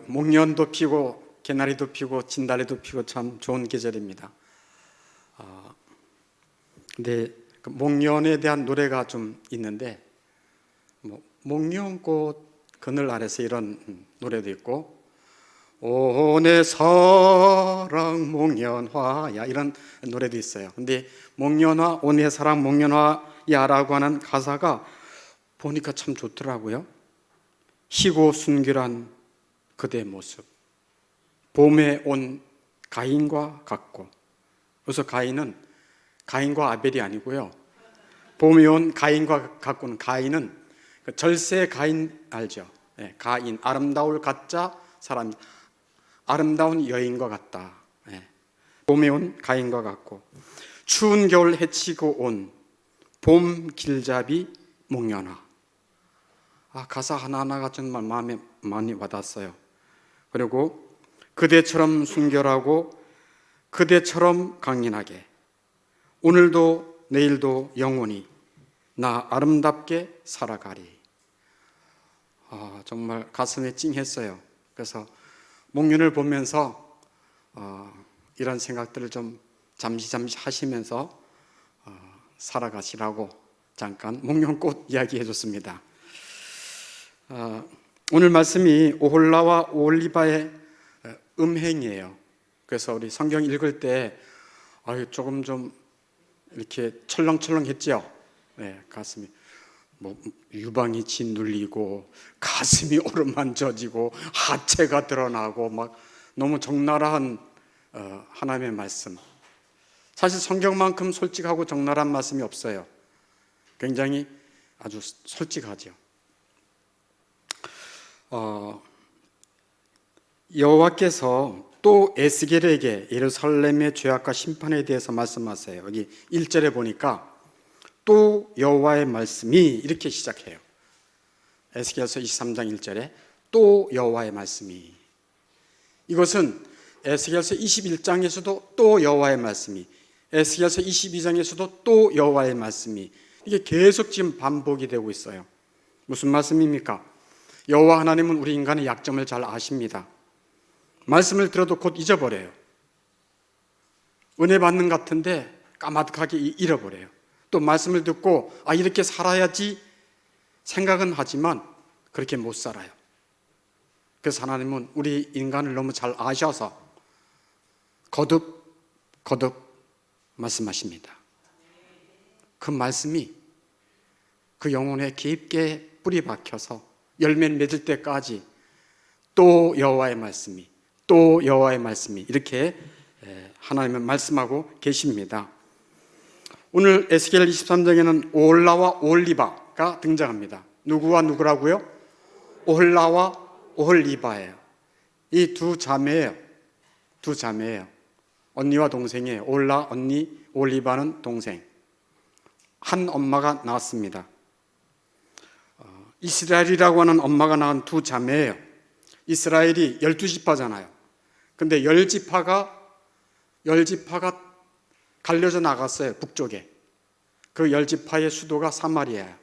목련도 피고 개나리도 피고 진달래도 피고 참 좋은 계절입니다. 근데 그 목련에 대한 노래가 좀 있는데, 목련꽃 그늘 아래서 이런 노래도 있고, 오 내 사랑 목련화야 이런 노래도 있어요. 근데 목련화, 오 내 사랑 목련화야라고 하는 가사가 보니까 참 좋더라고요. 희고 순결한 그대 모습, 봄에 온 가인과 같고. 그래서 가인은 가인과 아벨이 아니고요, 봄에 온 가인과 같고는, 가인은 그 절세 가인 알죠? 네, 가인, 아름다울 가짜 사람, 아름다운 여인과 같다. 네. 봄에 온 가인과 같고, 추운 겨울 헤치고 온 봄 길잡이 목련화. 가사 하나하나가 정말 마음에 많이 와닿았어요. 그리고 그대처럼 순결하고 그대처럼 강인하게, 오늘도 내일도 영원히 나 아름답게 살아가리. 정말 가슴에 찡했어요. 그래서 목련을 보면서 이런 생각들을 좀 잠시 하시면서 살아가시라고 잠깐 목련꽃 이야기해 줬습니다. 오늘 말씀이 오홀라와 오홀리바의 음행이에요. 그래서 우리 성경 읽을 때 조금 좀 이렇게 철렁철렁했죠. 네, 가슴이 유방이 짓눌리고 가슴이 오르만져지고 하체가 드러나고 막 너무 적나라한 하나님의 말씀. 사실 성경만큼 솔직하고 적나라한 말씀이 없어요. 굉장히 아주 솔직하죠. 여호와께서 또 에스겔에게 예루살렘의 죄악과 심판에 대해서 말씀하세요. 여기 1절에 보니까 또 여호와의 말씀이 이렇게 시작해요. 에스겔서 23장 1절에 또 여호와의 말씀이. 이것은 에스겔서 21장에서도 또 여호와의 말씀이, 에스겔서 22장에서도 또 여호와의 말씀이, 이게 계속 지금 반복이 되고 있어요. 무슨 말씀입니까? 여호와 하나님은 우리 인간의 약점을 잘 아십니다. 말씀을 들어도 곧 잊어버려요. 은혜 받는 것 같은데 까마득하게 잃어버려요. 또 말씀을 듣고 이렇게 살아야지 생각은 하지만 그렇게 못 살아요. 그래서 하나님은 우리 인간을 너무 잘 아셔서 거듭 말씀하십니다. 그 말씀이 그 영혼에 깊게 뿌리 박혀서 열매를 맺을 때까지 또 여호와의 말씀이, 또 여호와의 말씀이 이렇게 하나님은 말씀하고 계십니다. 오늘 에스겔 23장에는 오홀라와 오홀리바가 등장합니다. 누구와 누구라고요? 오홀라와 오홀리바예요. 이 두 자매예요. 두 자매예요. 언니와 동생이에요. 오홀라 언니, 오홀리바는 동생. 한 엄마가 낳았습니다. 이스라엘이라고 하는 엄마가 낳은 두 자매예요. 이스라엘이 12지파잖아요. 근데 10지파가 갈려져 나갔어요. 북쪽에. 그 10지파의 수도가 사마리아예요.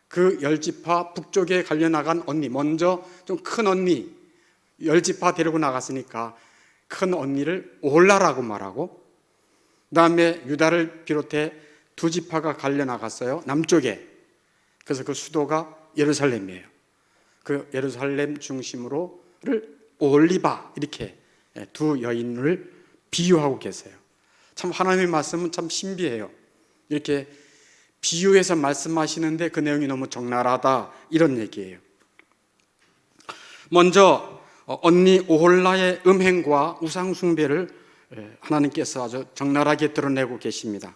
그 10지파 북쪽에 갈려 나간 언니, 먼저 좀 큰 언니 10지파 데리고 나갔으니까 큰 언니를 오홀라라고 말하고, 그 다음에 유다를 비롯해 2지파가 갈려 나갔어요. 남쪽에. 그래서 그 수도가 예루살렘이에요. 그 예루살렘 중심으로를 오홀리바 이렇게 두 여인을 비유하고 계세요. 참 하나님의 말씀은 참 신비해요. 이렇게 비유해서 말씀하시는데 그 내용이 너무 적나라하다 이런 얘기예요. 먼저 언니 오홀라의 음행과 우상 숭배를 하나님께서 아주 적나라하게 드러내고 계십니다.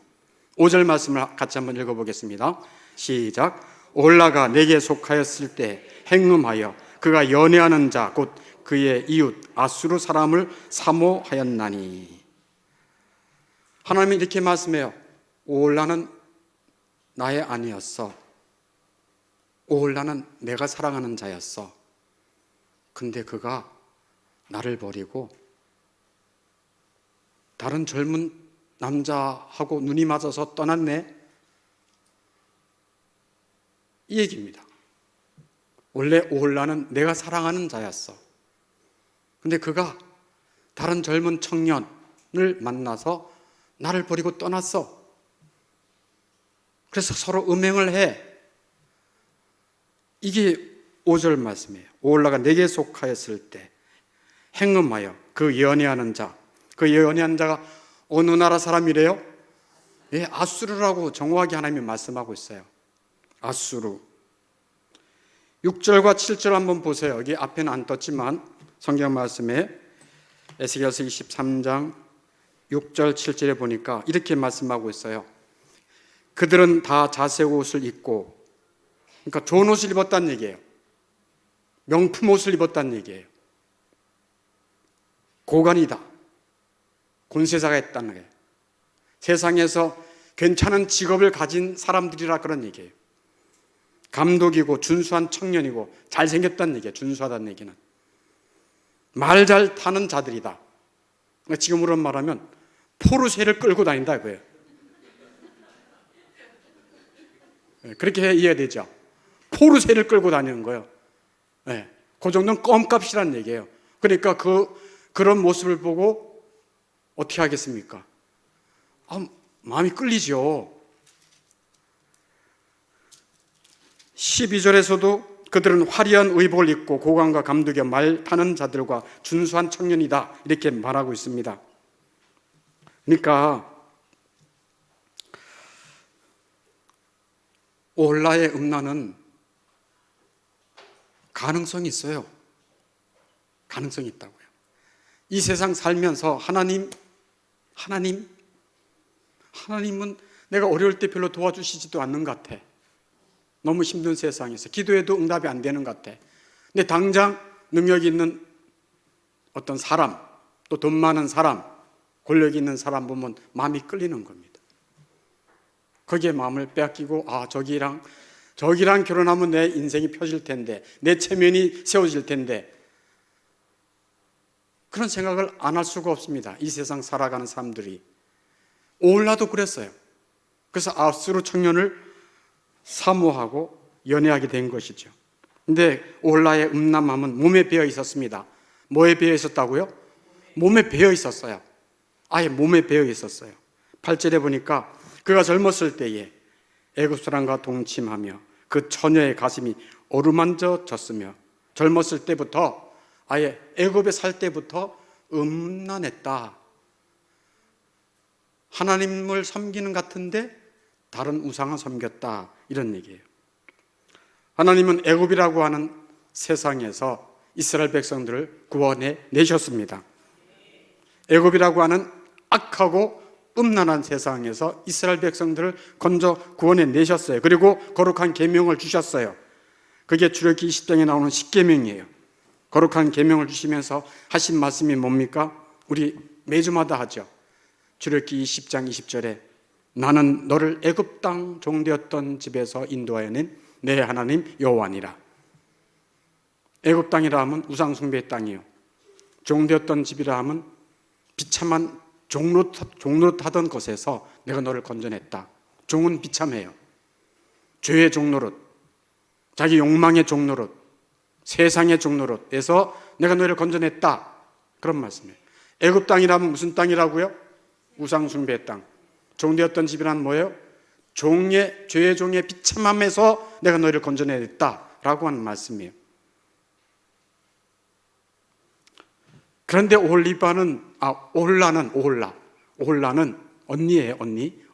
5절 말씀을 같이 한번 읽어보겠습니다. 시작. 오홀라가 내게 속하였을 때 행음하여 그가 연애하는 자 곧 그의 이웃 아수르 사람을 사모하였나니. 하나님이 이렇게 말씀해요. 오홀라는 나의 아내였어. 오홀라는 내가 사랑하는 자였어. 근데 그가 나를 버리고 다른 젊은 남자하고 눈이 맞아서 떠났네. 이 얘기입니다. 원래 오홀라는 내가 사랑하는 자였어. 근데 그가 다른 젊은 청년을 만나서 나를 버리고 떠났어. 그래서 서로 음행을 해. 이게 5절 말씀이에요. 오홀라가 내게 속하였을 때 행음하여 그 연애하는 자, 그 연애하는 자가 어느 나라 사람이래요? 예, 아수르라고 정확하게 하나님이 말씀하고 있어요. 아수르. 6절과 7절 한번 보세요. 여기 앞에는 안 떴지만 성경 말씀에 에스겔서 23장 6절 7절에 보니까 이렇게 말씀하고 있어요. 그들은 다 자색 옷을 입고, 그러니까 좋은 옷을 입었다는 얘기예요. 명품 옷을 입었다는 얘기예요. 고관이다. 권세자가 있다는 거예요. 세상에서 괜찮은 직업을 가진 사람들이라 그런 얘기예요. 감독이고 준수한 청년이고 잘생겼다는 얘기예요. 준수하다는 얘기는 말 잘 타는 자들이다. 지금으로 말하면 포르쉐를 끌고 다닌다 이거예요. 그렇게 이해해야 되죠. 포르쉐를 끌고 다니는 거예요. 네, 그 정도는 껌값이라는 얘기예요. 그러니까 그런 모습을 보고 어떻게 하겠습니까? 마음이 끌리죠. 12절에서도 그들은 화려한 의복을 입고 고관과 감독의 말 타는 자들과 준수한 청년이다 이렇게 말하고 있습니다. 그러니까 오홀라의 음란은 가능성이 있어요. 가능성이 있다고요. 이 세상 살면서 하나님은 내가 어려울 때 별로 도와주시지도 않는 것 같아. 너무 힘든 세상에서 기도해도 응답이 안 되는 것 같아. 근데 당장 능력이 있는 어떤 사람, 또 돈 많은 사람, 권력이 있는 사람 보면 마음이 끌리는 겁니다. 거기에 마음을 빼앗기고 저기랑 결혼하면 내 인생이 펴질 텐데, 내 체면이 세워질 텐데, 그런 생각을 안 할 수가 없습니다. 이 세상 살아가는 사람들이. 오홀라도 그랬어요. 그래서 아수르 청년을 사모하고 연애하게 된 것이죠. 근데 오홀라의 음란함은 몸에 배어 있었습니다. 뭐에 배어 있었다고요? 몸에 배어 있었어요. 아예 몸에 배어 있었어요. 8절에 보니까 그가 젊었을 때에 애굽 사람과 동침하며 그 처녀의 가슴이 어루만져졌으며, 젊었을 때부터 아예 애굽에 살 때부터 음란했다. 하나님을 섬기는 같은데 다른 우상을 섬겼다 이런 얘기예요. 하나님은 애굽이라고 하는 세상에서 이스라엘 백성들을 구원해 내셨습니다. 애굽이라고 하는 악하고 음란한 세상에서 이스라엘 백성들을 건져 구원해 내셨어요. 그리고 거룩한 계명을 주셨어요. 그게 출애굽기 20장에 나오는 10계명이에요. 거룩한 계명을 주시면서 하신 말씀이 뭡니까? 우리 매주마다 하죠. 출애굽기 10장 20절에 나는 너를 애굽 땅 종되었던 집에서 인도하여 낸 내 하나님 여호와니라. 애굽 땅이라 하면 우상 숭배의 땅이요, 종되었던 집이라 하면 비참한 종노릇하던 것에서 내가 너를 건져냈다. 종은 비참해요. 죄의 종노릇, 자기 욕망의 종노릇, 세상의 종노릇에서 내가 너를 건져냈다. 그런 말씀이에요. 애굽 땅이라면 무슨 땅이라고요? 우상 숭배의 땅. 종되었던 집이란 뭐예요? 죄의 종의 비참함에서 내가 너희를 건져내겠다라고 하는 말씀이에요. 그런데 오홀라는 언니예요.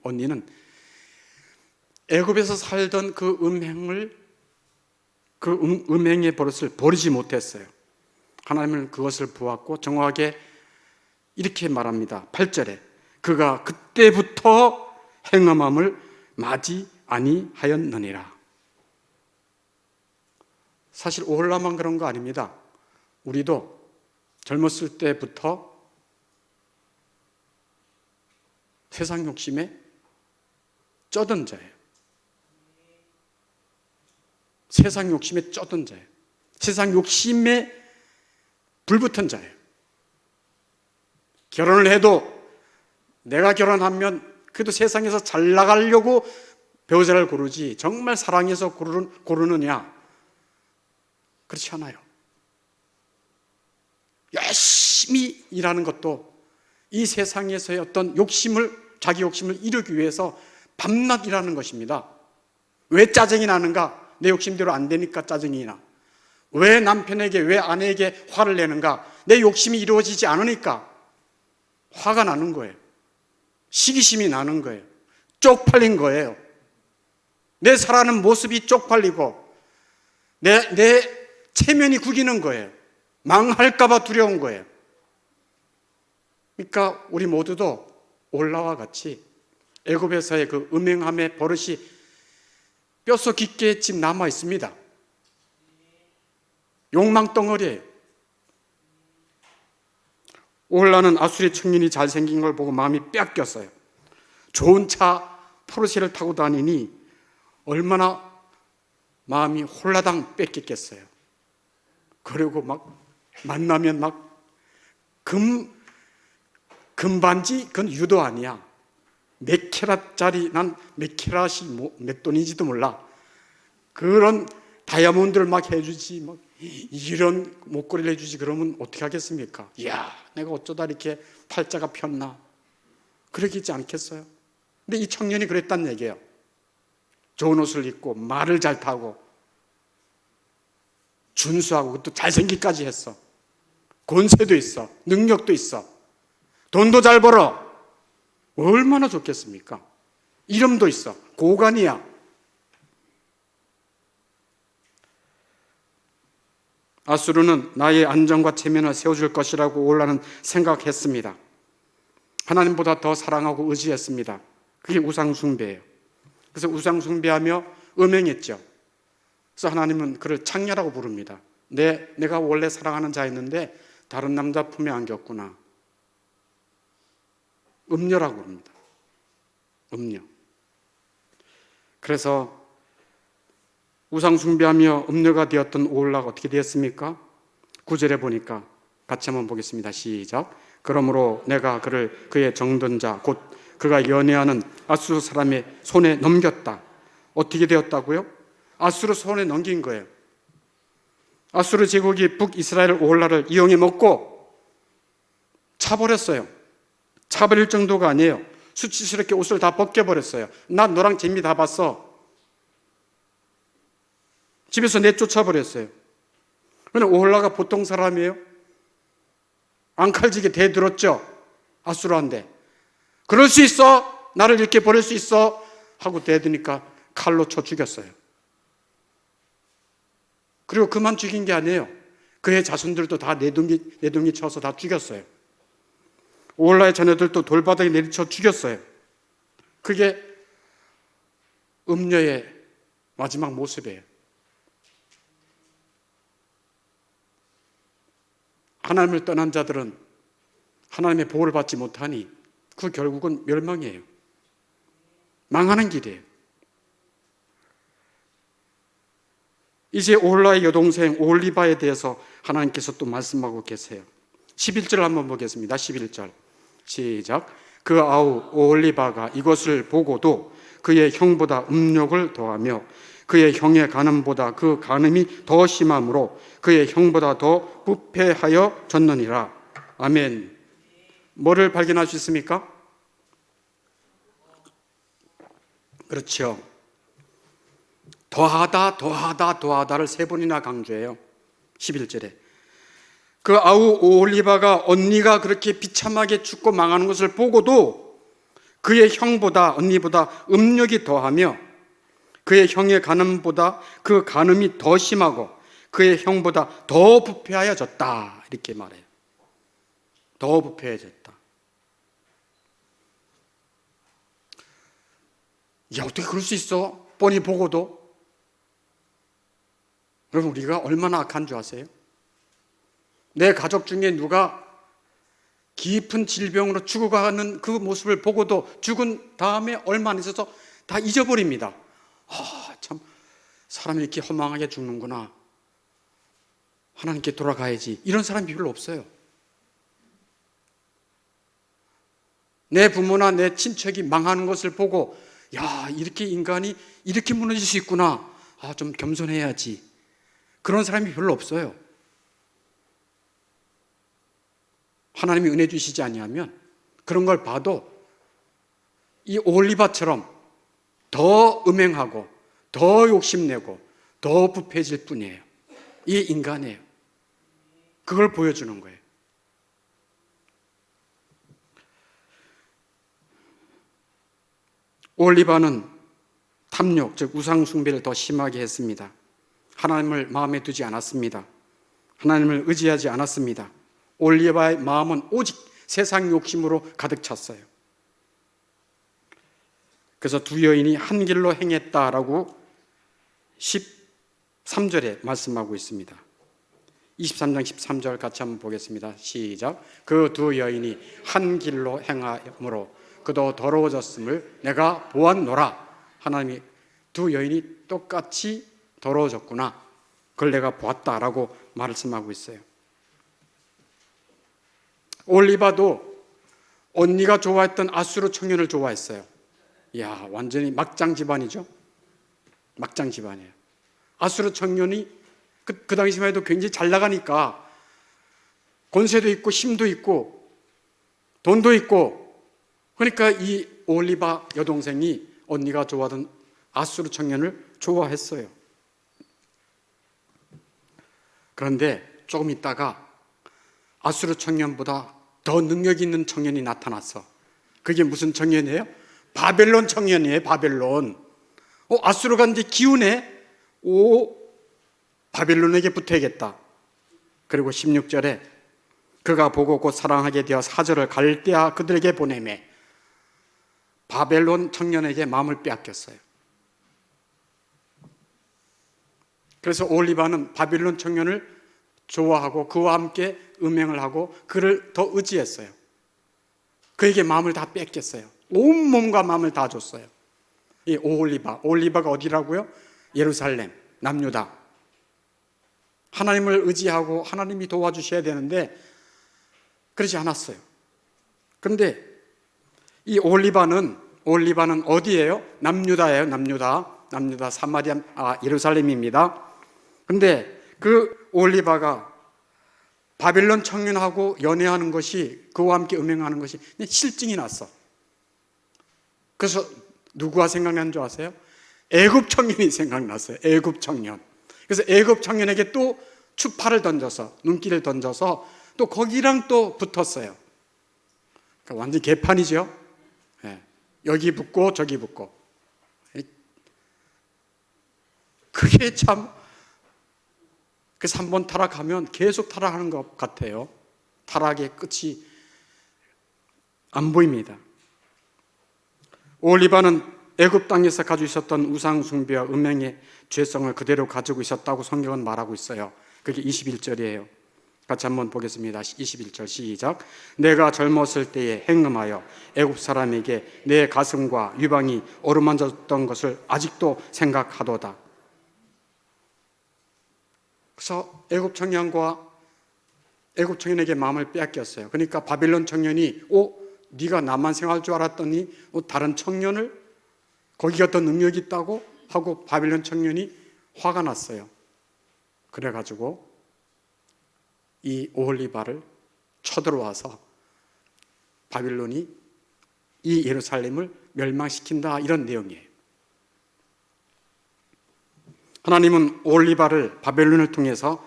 언니는 애굽에서 살던 그 음행의 버릇을 버리지 못했어요. 하나님은 그것을 보았고 정확하게 이렇게 말합니다. 8절에 그가 그때부터 행음함을 마지 아니하였느니라. 사실 오홀라만 그런 거 아닙니다. 우리도 젊었을 때부터 세상 욕심에 쩌든 자예요. 세상 욕심에 쩌든 자예요. 세상 욕심에 불붙은 자예요. 결혼을 해도 내가 결혼하면 그래도 세상에서 잘 나가려고 배우자를 고르지 정말 사랑해서 고르느냐? 그렇지 않아요. 열심히 일하는 것도 이 세상에서의 어떤 자기 욕심을 이루기 위해서 밤낮 일하는 것입니다. 왜 짜증이 나는가? 내 욕심대로 안 되니까 짜증이 나. 왜 남편에게, 왜 아내에게 화를 내는가? 내 욕심이 이루어지지 않으니까 화가 나는 거예요. 시기심이 나는 거예요. 쪽팔린 거예요. 내 살아가는 모습이 쪽팔리고 내 체면이 구기는 거예요. 망할까봐 두려운 거예요. 그러니까 우리 모두도 올라와 같이 애굽에서의 그 음행함의 버릇이 뼛속 깊게 지금 남아 있습니다. 욕망덩어리예요. 올라는 아수리 청년이 잘생긴 걸 보고 마음이 뺏겼어요. 좋은 차 포르쉐를 타고 다니니 얼마나 마음이 홀라당 뺏겼겠어요. 그리고 막 만나면 막 금반지, 그건 유도 아니야. 몇 캐럿짜리, 난 몇 캐럿이 몇 돈인지도 몰라. 그런 다이아몬드를 막 해주지, 막 이런 목걸이를 해주지. 그러면 어떻게 하겠습니까? 이야, 내가 어쩌다 이렇게 팔자가 폈나? 그러겠지 않겠어요? 근데 이 청년이 그랬단 얘기예요. 좋은 옷을 입고 말을 잘 타고 준수하고 그것도 잘생기까지 했어. 권세도 있어. 능력도 있어. 돈도 잘 벌어. 얼마나 좋겠습니까? 이름도 있어. 고관이야. 아수르는 나의 안정과 체면을 세워줄 것이라고 올라는 생각했습니다. 하나님보다 더 사랑하고 의지했습니다. 그게 우상숭배예요. 그래서 우상숭배하며 음행했죠. 그래서 하나님은 그를 창녀라고 부릅니다. 내가 원래 사랑하는 자였는데 다른 남자 품에 안겼구나. 음녀라고 부릅니다. 음녀. 그래서 우상숭배하며 음녀가 되었던 오홀라가 어떻게 되었습니까? 9절에 보니까 같이 한번 보겠습니다. 시작. 그러므로 내가 그를 그의 정든 자 곧 그가 연애하는 아수르 사람의 손에 넘겼다. 어떻게 되었다고요? 아수르 손에 넘긴 거예요. 아수르 제국이 북이스라엘 오홀라를 이용해 먹고 차버렸어요. 차버릴 정도가 아니에요. 수치스럽게 옷을 다 벗겨버렸어요. 나 너랑 재미 다 봤어. 집에서 내쫓아버렸어요. 그런데 오홀라가 보통 사람이에요? 앙칼지게 대들었죠. 아수르한테. 그럴 수 있어? 나를 이렇게 버릴 수 있어? 하고 대드니까 칼로 쳐 죽였어요. 그리고 그만 죽인 게 아니에요. 그의 자손들도 다 내둥이 쳐서 다 죽였어요. 오홀라의 자녀들도 돌바닥에 내리쳐 죽였어요. 그게 음녀의 마지막 모습이에요. 하나님을 떠난 자들은 하나님의 보호를 받지 못하니 그 결국은 멸망이에요. 망하는 길이에요. 이제 오홀라의 여동생 오홀리바에 대해서 하나님께서 또 말씀하고 계세요. 11절 한번 보겠습니다. 11절 시작. 그 아우 오홀리바가 이것을 보고도 그의 형보다 음욕을 더하며 그의 형의 간음보다 그 간음이 더 심함으로 그의 형보다 더 부패하여 졌느니라. 아멘. 뭐를 발견할 수 있습니까? 그렇죠. 더하다를 3번이나 강조해요. 11절에. 그 아우 오홀리바가 언니가 그렇게 비참하게 죽고 망하는 것을 보고도 그의 형보다, 언니보다 음욕이 더하며 그의 형의 간음보다 그 간음이 더 심하고 그의 형보다 더 부패하여졌다. 이렇게 말해요. 더 부패해졌다. 야, 어떻게 그럴 수 있어? 뻔히 보고도. 여러분, 우리가 얼마나 악한 줄 아세요? 내 가족 중에 누가 깊은 질병으로 죽어가는 그 모습을 보고도 죽은 다음에 얼마 안 있어서 다 잊어버립니다. 참 사람이 이렇게 허망하게 죽는구나. 하나님께 돌아가야지. 이런 사람이 별로 없어요. 내 부모나 내 친척이 망하는 것을 보고 야, 이렇게 인간이 이렇게 무너질 수 있구나. 좀 겸손해야지. 그런 사람이 별로 없어요. 하나님이 은혜 주시지 아니하면 그런 걸 봐도 이 오홀리바처럼 더 음행하고 더 욕심내고 더 부패해질 뿐이에요. 이게 인간이에요. 그걸 보여주는 거예요. 오홀리바는 탐욕, 즉 우상 숭배를 더 심하게 했습니다. 하나님을 마음에 두지 않았습니다. 하나님을 의지하지 않았습니다. 오홀리바의 마음은 오직 세상 욕심으로 가득 찼어요. 그래서 두 여인이 한 길로 행했다라고 13절에 말씀하고 있습니다. 23장 13절 같이 한번 보겠습니다. 시작. 그 두 여인이 한 길로 행함으로 그도 더러워졌음을 내가 보았노라. 하나님이 두 여인이 똑같이 더러워졌구나, 그걸 내가 보았다라고 말씀하고 있어요. 오홀리바도 언니가 좋아했던 아수르 청년을 좋아했어요. 이야, 완전히 막장 집안이죠. 막장 집안이에요. 아수르 청년이 그 당시만 해도 굉장히 잘 나가니까 권세도 있고 힘도 있고 돈도 있고, 그러니까 이 오홀리바 여동생이 언니가 좋아하던 아수르 청년을 좋아했어요. 그런데 조금 있다가 아수르 청년보다 더 능력 있는 청년이 나타났어. 그게 무슨 청년이에요? 바벨론 청년이에요. 바벨론. 아수르가 이제 기운해. 바벨론에게 붙어야겠다. 그리고 16절에 그가 보고 곧 사랑하게 되어 사절을 갈대아 그들에게 보내매 바벨론 청년에게 마음을 빼앗겼어요. 그래서 오홀리바는 바벨론 청년을 좋아하고 그와 함께 음행을 하고 그를 더 의지했어요. 그에게 마음을 다 뺏겼어요. 온 몸과 마음을 다 줬어요. 이 오홀리바가 어디라고요? 예루살렘, 남유다. 하나님을 의지하고 하나님이 도와주셔야 되는데 그러지 않았어요. 그런데 이 오홀리바는 어디예요? 남유다예요. 남유다 사마리아, 예루살렘입니다. 그런데 그 오홀리바가 바벨론 청년하고 연애하는 것이, 그와 함께 음행하는 것이 실증이 났어. 그래서 누구가 생각난 줄 아세요? 애굽 청년이 생각났어요. 애굽 청년. 그래서 애굽 청년에게 또 추파를 던져서, 눈길을 던져서 또 거기랑 또 붙었어요. 그러니까 완전 개판이죠. 네. 여기 붙고 저기 붙고. 그게 참, 그래서 한번 타락하면 계속 타락하는 것 같아요. 타락의 끝이 안 보입니다. 오홀리바는 애굽 땅에서 가지고 있었던 우상 숭배와 음행의 죄성을 그대로 가지고 있었다고 성경은 말하고 있어요. 그게 21절이에요. 같이 한번 보겠습니다. 21절 시작. 내가 젊었을 때에 행음하여 애굽 사람에게 내 가슴과 유방이 어루만졌던 것을 아직도 생각하도다. 그래서 애굽 청년에게 마음을 빼앗겼어요. 그러니까 바벨론 청년이 네가 나만 생각할 줄 알았더니 다른 청년을, 거기가 더 능력이 있다고 하고 바벨론 청년이 화가 났어요. 그래가지고 이 오홀리바를 쳐들어와서 바벨론이 이 예루살렘을 멸망시킨다, 이런 내용이에요. 하나님은 오홀리바를 바벨론을 통해서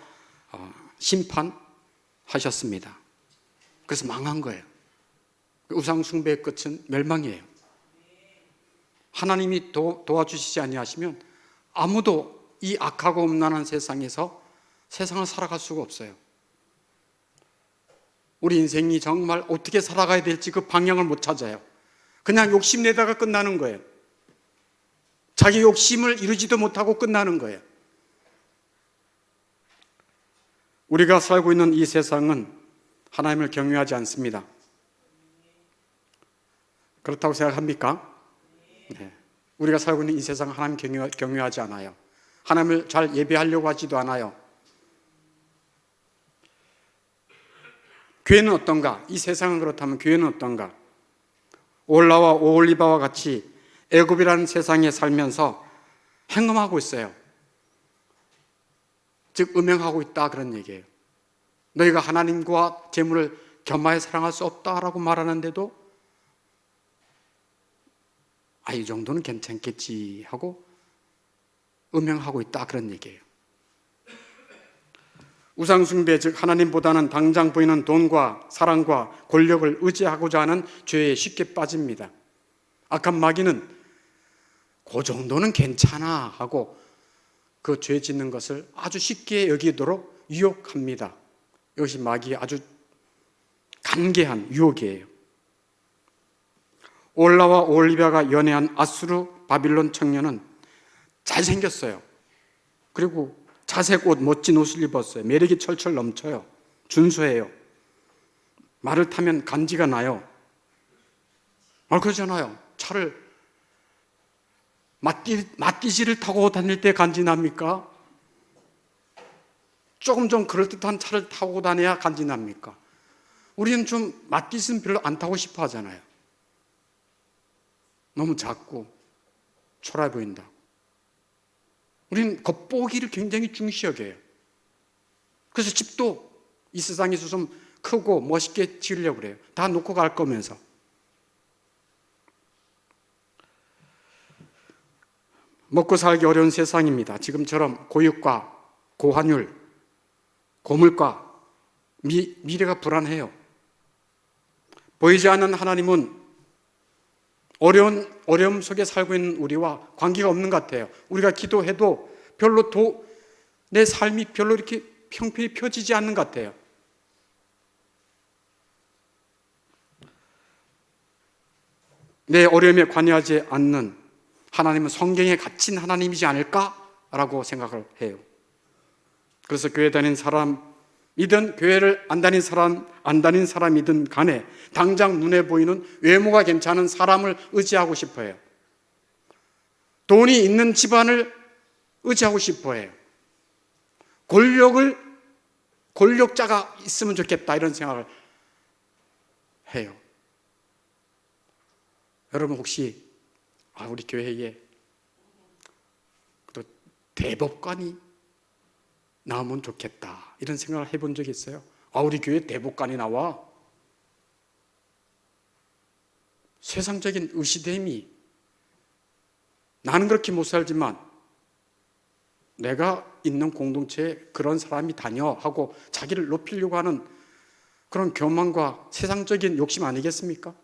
심판하셨습니다. 그래서 망한 거예요. 우상 숭배의 끝은 멸망이에요. 하나님이 도와주시지 아니하시면 아무도 이 악하고 음란한 세상에서 세상을 살아갈 수가 없어요. 우리 인생이 정말 어떻게 살아가야 될지 그 방향을 못 찾아요. 그냥 욕심내다가 끝나는 거예요. 자기 욕심을 이루지도 못하고 끝나는 거예요. 우리가 살고 있는 이 세상은 하나님을 경외하지 않습니다. 그렇다고 생각합니까? 네. 우리가 살고 있는 이 세상은 하나님 경외하지 않아요. 하나님을 잘 예배하려고 하지도 않아요. 교회는 어떤가? 이 세상은 그렇다면 교회는 어떤가? 올라와 오홀리바와 같이 애굽이라는 세상에 살면서 행음하고 있어요. 즉 음행하고 있다 그런 얘기예요. 너희가 하나님과 재물을 겸하여 사랑할 수 없다라고 말하는데도 이 정도는 괜찮겠지 하고 음행하고 있다 그런 얘기예요. 우상숭배, 즉 하나님보다는 당장 보이는 돈과 사랑과 권력을 의지하고자 하는 죄에 쉽게 빠집니다. 악한 마귀는 그 정도는 괜찮아 하고 그 죄 짓는 것을 아주 쉽게 여기도록 유혹합니다. 이것이 마귀의 아주 간계한 유혹이에요. 올라와 올리바가 연애한 아수르 바빌론 청년은 잘생겼어요. 그리고 자색 옷, 멋진 옷을 입었어요. 매력이 철철 넘쳐요. 준수해요. 말을 타면 간지가 나요. 그러잖아요. 차를 맛디지를 타고 다닐 때 간지 납니까? 조금 좀 그럴듯한 차를 타고 다녀야 간지 납니까? 우리는 좀 맛디지는 별로 안 타고 싶어 하잖아요. 너무 작고 초라해 보인다. 우리는 겉보기를 굉장히 중시 여겨요. 그래서 집도 이 세상에서 좀 크고 멋있게 지으려고 그래요. 다 놓고 갈 거면서. 먹고 살기 어려운 세상입니다. 지금처럼 고육과 고환율, 고물가, 미래가 불안해요. 보이지 않는 하나님은 어려움 속에 살고 있는 우리와 관계가 없는 것 같아요. 우리가 기도해도 별로 내 삶이 별로 이렇게 평평히 펴지지 않는 것 같아요. 내 어려움에 관여하지 않는 하나님은 성경에 갇힌 하나님이지 않을까라고 생각을 해요. 그래서 교회 다니는 사람이든 교회를 안 다닌 사람이든 간에 당장 눈에 보이는 외모가 괜찮은 사람을 의지하고 싶어 해요. 돈이 있는 집안을 의지하고 싶어 해요. 권력자가 있으면 좋겠다 이런 생각을 해요. 여러분 혹시 우리 교회에 또 대법관이 나오면 좋겠다 이런 생각을 해본 적이 있어요? 우리 교회에 대법관이 나와? 세상적인 의시됨이 나는 그렇게 못 살지만 내가 있는 공동체에 그런 사람이 다녀 하고 자기를 높이려고 하는 그런 교만과 세상적인 욕심 아니겠습니까?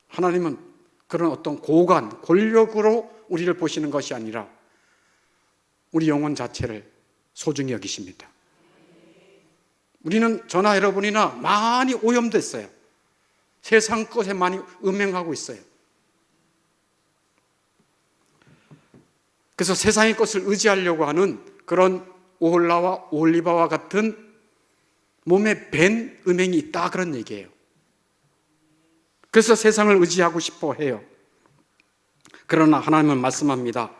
하나님은 그런 어떤 고관, 권력으로 우리를 보시는 것이 아니라 우리 영혼 자체를 소중히 여기십니다. 우리는 저나 여러분이나 많이 오염됐어요. 세상 것에 많이 음행하고 있어요. 그래서 세상의 것을 의지하려고 하는 그런 오홀라와 올리바와 같은 몸에 밴 음행이 있다 그런 얘기예요. 그래서 세상을 의지하고 싶어 해요. 그러나 하나님은 말씀합니다.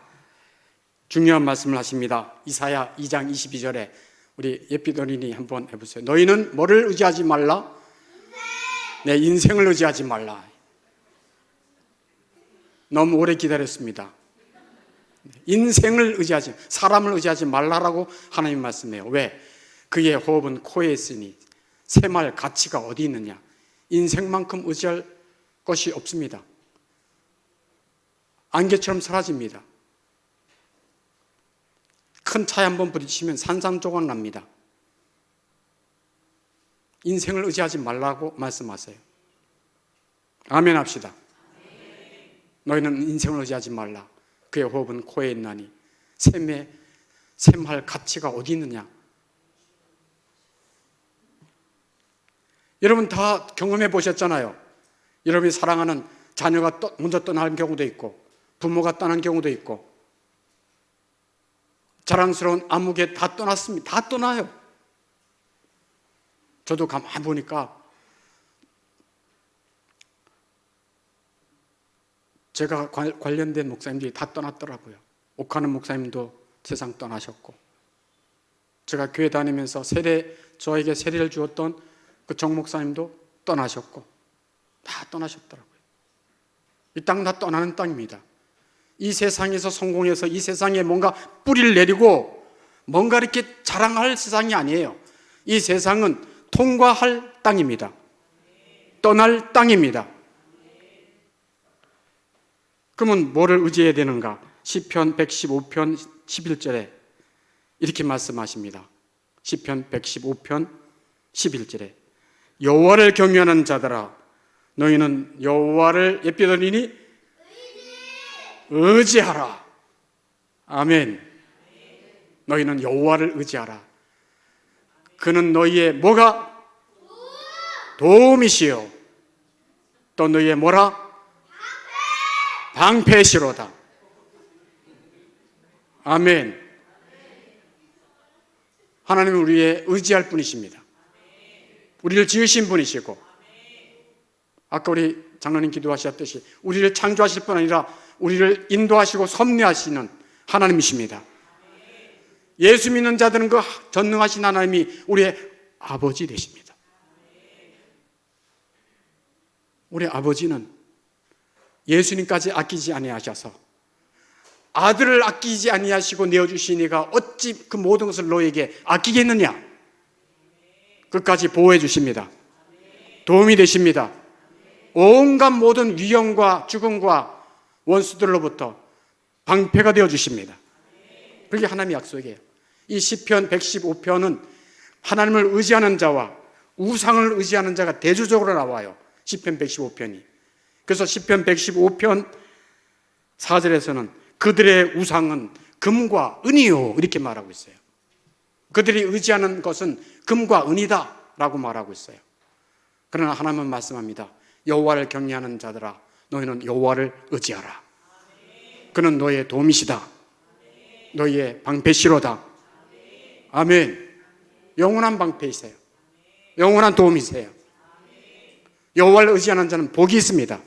중요한 말씀을 하십니다. 이사야 2장 22절에 우리 예피도린이 한번 해보세요. 너희는 뭐를 의지하지 말라? 내 인생을 의지하지 말라. 너무 오래 기다렸습니다. 인생을 의지하지, 사람을 의지하지 말라라고 하나님 말씀해요. 왜? 그의 호흡은 코에 있으니 샘할 가치가 어디 있느냐? 인생만큼 의지할 것이 없습니다. 안개처럼 사라집니다. 큰 차에 한번 부딪히면 산산조각 납니다. 인생을 의지하지 말라고 말씀하세요. 아멘 합시다. 너희는 인생을 의지하지 말라. 그의 호흡은 코에 있나니 샘할 가치가 어디 있느냐? 여러분 다 경험해 보셨잖아요. 여러분이 사랑하는 자녀가 먼저 떠나는 경우도 있고 부모가 떠난 경우도 있고 자랑스러운 아무개 다 떠났습니다. 다 떠나요. 저도 가만히 보니까 제가 관련된 목사님들이 다 떠났더라고요. 옥하는 목사님도 세상 떠나셨고 제가 교회 다니면서 저에게 세례를 주었던 그 정 목사님도 떠나셨고 다 떠나셨더라고요. 이 땅은 다 떠나는 땅입니다. 이 세상에서 성공해서 이 세상에 뭔가 뿌리를 내리고 뭔가 이렇게 자랑할 세상이 아니에요. 이 세상은 통과할 땅입니다. 떠날 땅입니다. 그러면 뭐를 의지해야 되는가? 시편 115편 11절에 이렇게 말씀하십니다. 시편 115편 11절에 여호와를 경외하는 자들아 너희는 여호와를 예비하리니 의지하라. 아멘. 너희는 여호와를 의지하라. 그는 너희의 뭐가? 도움이시요. 또 너희의 뭐라? 방패시로다. 아멘. 하나님은 우리의 의지할 분이십니다. 우리를 지으신 분이시고, 아까 우리 장로님 기도하셨듯이 우리를 창조하실 뿐 아니라 우리를 인도하시고 섭리하시는 하나님이십니다. 예수 믿는 자들은 그 전능하신 하나님이 우리의 아버지 되십니다. 우리 아버지는 예수님까지 아끼지 아니하셔서 아들을 아끼지 아니하시고 내어주시니가 어찌 그 모든 것을 너에게 아끼겠느냐? 끝까지 보호해 주십니다. 도움이 되십니다. 온갖 모든 위험과 죽음과 원수들로부터 방패가 되어 주십니다. 그게 하나님의 약속이에요. 이 시편 115편은 하나님을 의지하는 자와 우상을 의지하는 자가 대조적으로 나와요. 시편 115편이. 그래서 시편 115편 4절에서는 그들의 우상은 금과 은이요 이렇게 말하고 있어요. 그들이 의지하는 것은 금과 은이다 라고 말하고 있어요. 그러나 하나님은 말씀합니다. 여호와를 경외하는 자들아 너희는 여호와를 의지하라. 그는 너희의 도움이시다. 너희의 방패시로다. 아멘. 영원한 방패이세요. 영원한 도움이세요. 여호와를 의지하는 자는 복이 있습니다.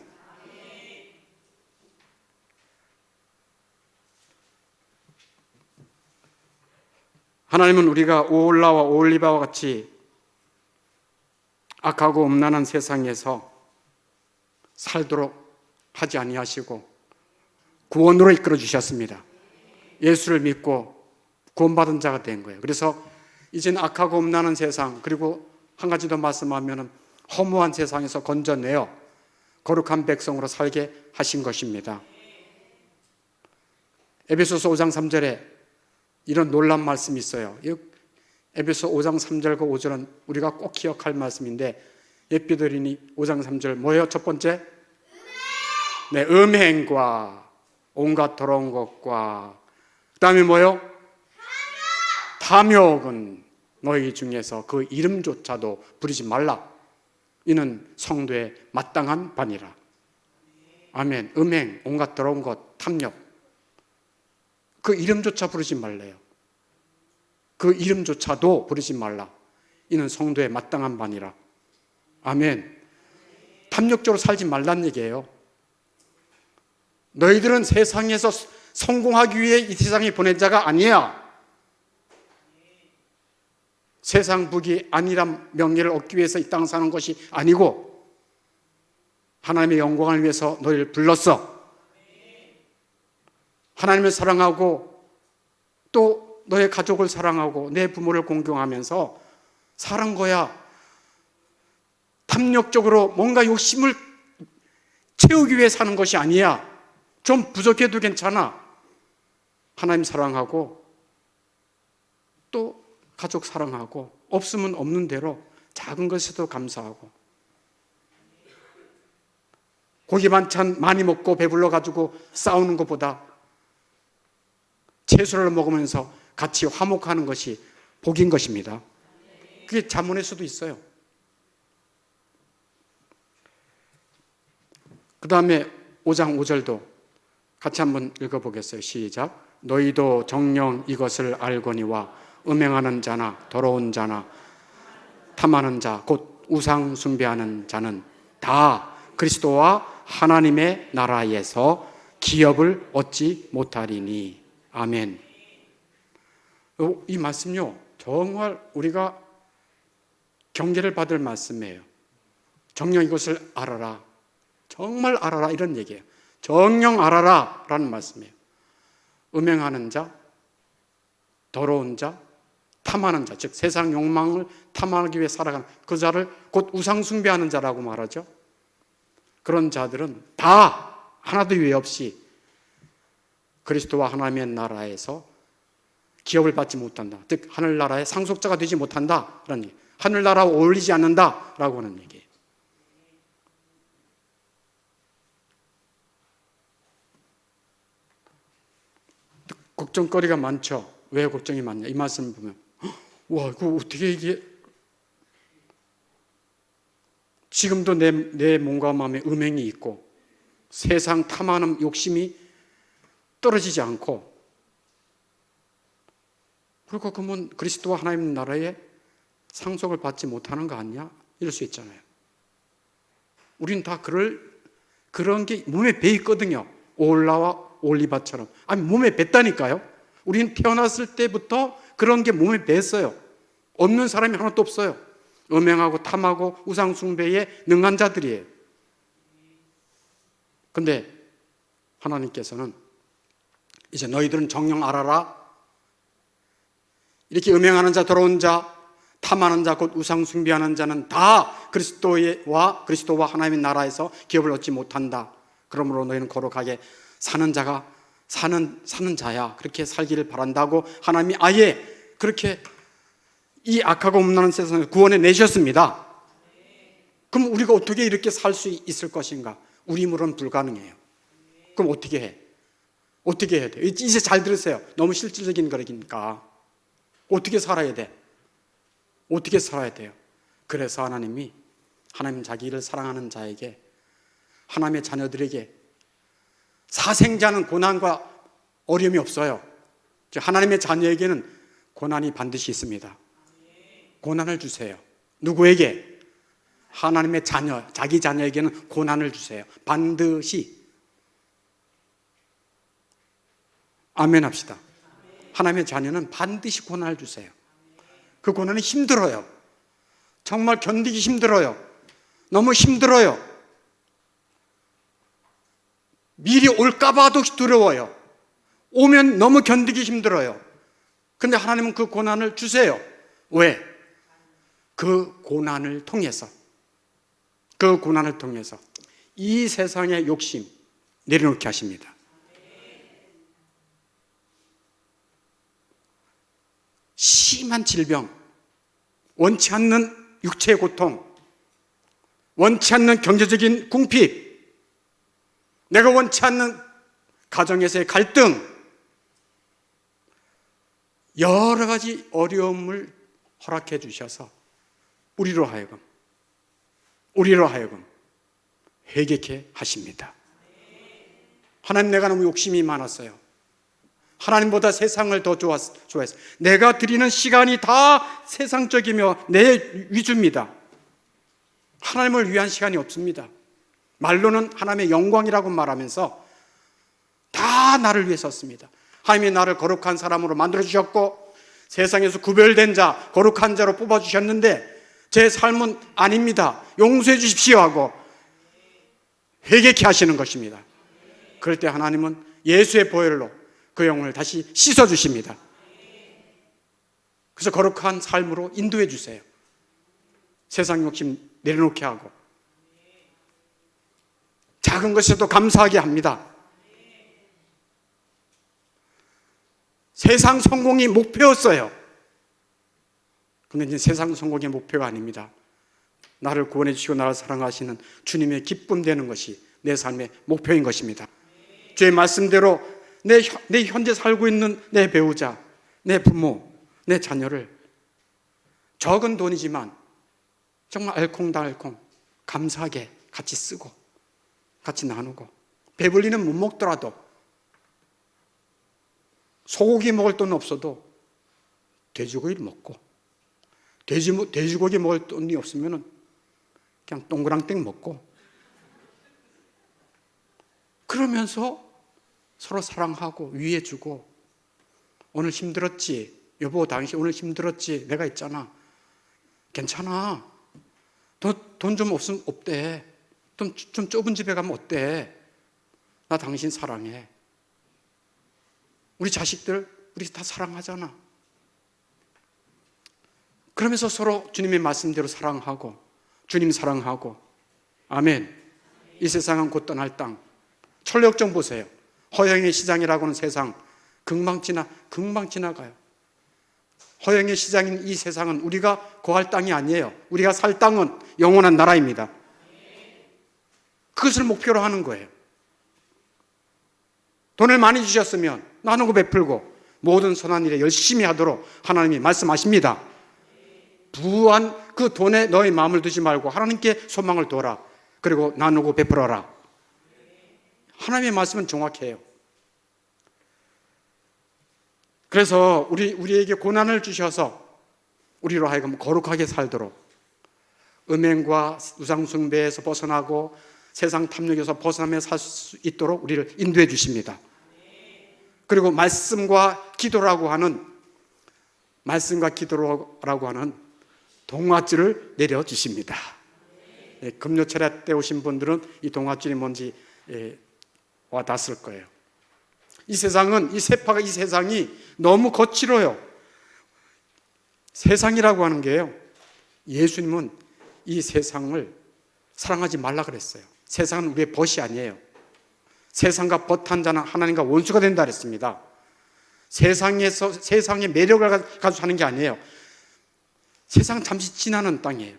하나님은 우리가 오홀라와 오홀리바와 같이 악하고 음란한 세상에서 살도록 하지 아니하시고 구원으로 이끌어 주셨습니다. 예수를 믿고 구원받은 자가 된 거예요. 그래서 이제는 악하고 음란한 세상, 그리고 한 가지 더 말씀하면 허무한 세상에서 건져내어 거룩한 백성으로 살게 하신 것입니다. 에베소서 5장 3절에 이런 놀라운 말씀이 있어요. 에베소 5장 3절과 5절은 우리가 꼭 기억할 말씀인데 예비드리니 5장 3절 뭐예요? 첫 번째? 네, 음행과 온갖 더러운 것과 그 다음에 뭐예요? 탐욕은 너희 중에서 그 이름조차도 부르지 말라. 이는 성도의 마땅한 반이라. 아멘. 음행, 온갖 더러운 것, 탐욕 그 이름조차 부르지 말래요. 그 이름조차도 부르지 말라. 이는 성도의 마땅한 반이라. 아멘. 탐욕적으로 살지 말란 얘기예요. 너희들은 세상에서 성공하기 위해 이 세상에 보낸 자가 아니야. 세상 북이 안일한 명예를 얻기 위해서 이 땅 사는 것이 아니고 하나님의 영광을 위해서 너희를 불렀어. 하나님을 사랑하고 또 너의 가족을 사랑하고 내 부모를 공경하면서 사는 거야. 탐욕적으로 뭔가 욕심을 채우기 위해 사는 것이 아니야. 좀 부족해도 괜찮아. 하나님 사랑하고 또 가족 사랑하고 없으면 없는 대로 작은 것에도 감사하고 고기 반찬 많이 먹고 배불러가지고 싸우는 것보다 채소를 먹으면서 같이 화목하는 것이 복인 것입니다. 그게 잠언에서도 있어요. 그 다음에 5장 5절도 같이 한번 읽어보겠어요. 시작. 너희도 정녕 이것을 알거니와 음행하는 자나 더러운 자나 탐하는 자 곧 우상 숭배하는 자는 다 그리스도와 하나님의 나라에서 기업을 얻지 못하리니. 아멘. 이 말씀요 정말 우리가 경계를 받을 말씀이에요. 정녕 이것을 알아라. 정말 알아라 이런 얘기예요. 정녕 알아라 라는 말씀이에요. 음행하는 자, 더러운 자, 탐하는 자, 즉 세상 욕망을 탐하기 위해 살아가는 그 자를 곧 우상 숭배하는 자라고 말하죠. 그런 자들은 다 하나도 유례 없이 그리스도와 하나님의 나라에서 기업을 받지 못한다. 즉 하늘나라의 상속자가 되지 못한다. 라는 얘기. 하늘나라와 어울리지 않는다라고 하는 얘기예요. 걱정거리가 많죠. 왜 걱정이 많냐? 이 말씀을 보면 와, 이거 어떻게 이게 지금도 내 몸과 마음에 음행이 있고 세상 탐하는 욕심이 떨어지지 않고 그리고 그러면 그리스도와 하나님 나라의 상속을 받지 못하는 거 아니야? 이럴 수 있잖아요. 우린 다 그런 게 몸에 배 있거든요. 올라와 올리바처럼. 아니 몸에 뱄다니까요. 우린 태어났을 때부터 그런 게 몸에 뱄어요. 없는 사람이 하나도 없어요. 음행하고 탐하고 우상 숭배에 능한 자들이에요. 근데 하나님께서는 이제 너희들은 정녕 알아라. 이렇게 음행하는 자, 더러운 자, 탐하는 자, 곧 우상 숭배하는 자는 다 그리스도와 하나님의 나라에서 기업을 얻지 못한다. 그러므로 너희는 거룩하게 사는 자야. 그렇게 살기를 바란다고 하나님이 아예 그렇게 이 악하고 음란한 세상을 구원해 내셨습니다. 그럼 우리가 어떻게 이렇게 살 수 있을 것인가? 우리 힘으로는 불가능해요. 그럼 어떻게 해? 어떻게 해야 돼? 이제 잘 들으세요. 너무 실질적인 거니까. 어떻게 살아야 돼? 어떻게 살아야 돼요? 그래서 하나님 자기를 사랑하는 자에게, 하나님의 자녀들에게 사생자는 고난과 어려움이 없어요. 하나님의 자녀에게는 고난이 반드시 있습니다. 고난을 주세요. 누구에게? 하나님의 자녀, 자기 자녀에게는 고난을 주세요. 반드시. 아멘 합시다. 하나님의 자녀는 반드시 고난을 주세요. 그 고난이 힘들어요. 정말 견디기 힘들어요. 너무 힘들어요. 미리 올까봐도 두려워요. 오면 너무 견디기 힘들어요. 근데 하나님은 그 고난을 주세요. 왜? 그 고난을 통해서 이 세상의 욕심 내려놓게 하십니다. 심한 질병, 원치 않는 육체의 고통, 원치 않는 경제적인 궁핍, 내가 원치 않는 가정에서의 갈등, 여러 가지 어려움을 허락해 주셔서 우리로 하여금 회개케 하십니다. 하나님, 내가 너무 욕심이 많았어요. 하나님보다 세상을 더 좋아해서 내가 드리는 시간이 다 세상적이며 내 위주입니다. 하나님을 위한 시간이 없습니다. 말로는 하나님의 영광이라고 말하면서 다 나를 위해 썼습니다. 하나님이 나를 거룩한 사람으로 만들어주셨고 세상에서 구별된 자, 거룩한 자로 뽑아주셨는데 제 삶은 아닙니다. 용서해 주십시오 하고 회개케 하시는 것입니다. 그럴 때 하나님은 예수의 보혈로 그 영혼을 다시 씻어주십니다. 그래서 거룩한 삶으로 인도해 주세요. 세상 욕심 내려놓게 하고 작은 것에도 감사하게 합니다. 세상 성공이 목표였어요. 근데 이제 세상 성공의 목표가 아닙니다. 나를 구원해 주시고 나를 사랑하시는 주님의 기쁨 되는 것이 내 삶의 목표인 것입니다. 주의 말씀대로 내 현재 살고 있는 내 배우자, 내 부모, 내 자녀를 적은 돈이지만 정말 알콩달콩 감사하게 같이 쓰고 같이 나누고, 배불리는 못 먹더라도 소고기 먹을 돈 없어도 돼지고기를 먹고, 돼지고기 먹을 돈이 없으면 그냥 동그랑땡 먹고, 그러면서 서로 사랑하고 위해주고, 오늘 힘들었지? 여보, 당신 오늘 힘들었지? 내가 있잖아. 괜찮아. 돈 좀 없으면 없대. 좀 좁은 집에 가면 어때? 나 당신 사랑해. 우리 자식들 우리 다 사랑하잖아. 그러면서 서로 주님의 말씀대로 사랑하고 주님 사랑하고. 아멘. 이 세상은 곧 떠날 땅. 철력정 보세요. 허영의 시장이라고 하는 세상 금방 지나가요. 허영의 시장인 이 세상은 우리가 거할 땅이 아니에요. 우리가 살 땅은 영원한 나라입니다. 그것을 목표로 하는 거예요. 돈을 많이 주셨으면 나누고 베풀고 모든 선한 일에 열심히 하도록 하나님이 말씀하십니다. 부한 그 돈에 너의 마음을 두지 말고 하나님께 소망을 둬라. 그리고 나누고 베풀어라. 하나님의 말씀은 정확해요. 그래서 우리에게 고난을 주셔서 우리로 하여금 거룩하게 살도록, 음행과 우상숭배에서 벗어나고 세상 탐욕에서 벗어나며 살 수 있도록 우리를 인도해 주십니다. 그리고 말씀과 기도라고 하는 동화줄을 내려주십니다. 금요 철야 때 오신 분들은 이 동화줄이 뭔지 와닿았을 거예요. 이 세상이 너무 거칠어요. 세상이라고 하는 게요, 예수님은 이 세상을 사랑하지 말라 그랬어요. 세상은 우리의 벗이 아니에요. 세상과 벗한 자는 하나님과 원수가 된다 그랬습니다. 세상의 매력을 가지고 사는 게 아니에요. 세상 잠시 지나는 땅이에요.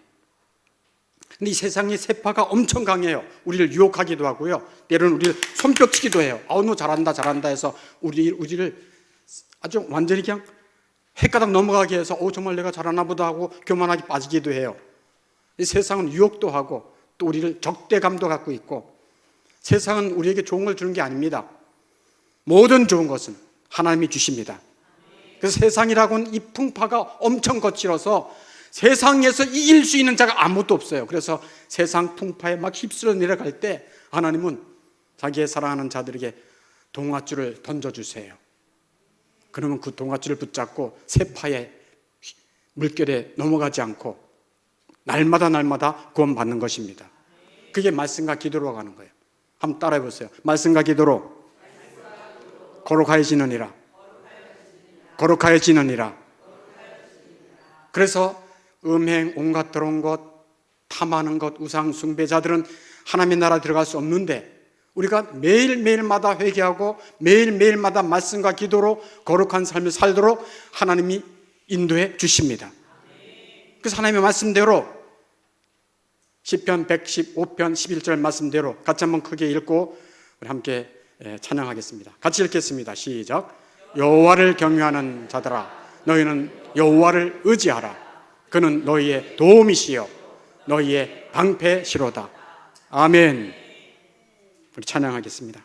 근데 이 세상의 세파가 엄청 강해요. 우리를 유혹하기도 하고요, 때로는 우리를 손뼉치기도 해요. 너 잘한다 해서 우리를 아주 완전히 그냥 헷가닥 넘어가게 해서 정말 내가 잘하나 보다 하고 교만하게 빠지기도 해요. 이 세상은 유혹도 하고 또 우리를 적대감도 갖고 있고, 세상은 우리에게 좋은 걸 주는 게 아닙니다. 모든 좋은 것은 하나님이 주십니다. 그래서 세상이라고는 이 풍파가 엄청 거칠어서 세상에서 이길 수 있는 자가 아무것도 없어요. 그래서 세상 풍파에 막 휩쓸어 내려갈 때 하나님은 자기의 사랑하는 자들에게 동화줄을 던져주세요. 그러면 그 동화줄을 붙잡고 세파의 물결에 넘어가지 않고 날마다 구원받는 것입니다. 그게 말씀과 기도로 가는 거예요. 한번 따라해 보세요. 말씀과 기도로 거룩하여지느니라. 그래서 음행, 온갖 더러운 것, 탐하는 것, 우상 숭배자들은 하나님의 나라 들어갈 수 없는데, 우리가 매일매일마다 회개하고 매일매일마다 말씀과 기도로 거룩한 삶을 살도록 하나님이 인도해 주십니다. 그래서 하나님의 말씀대로 시편 115편 11절 말씀대로 같이 한번 크게 읽고 우리 함께 찬양하겠습니다. 같이 읽겠습니다. 시작. 여호와를 경외하는 자들아, 너희는 여호와를 의지하라. 그는 너희의 도움이시요 너희의 방패시로다. 아멘. 우리 찬양하겠습니다.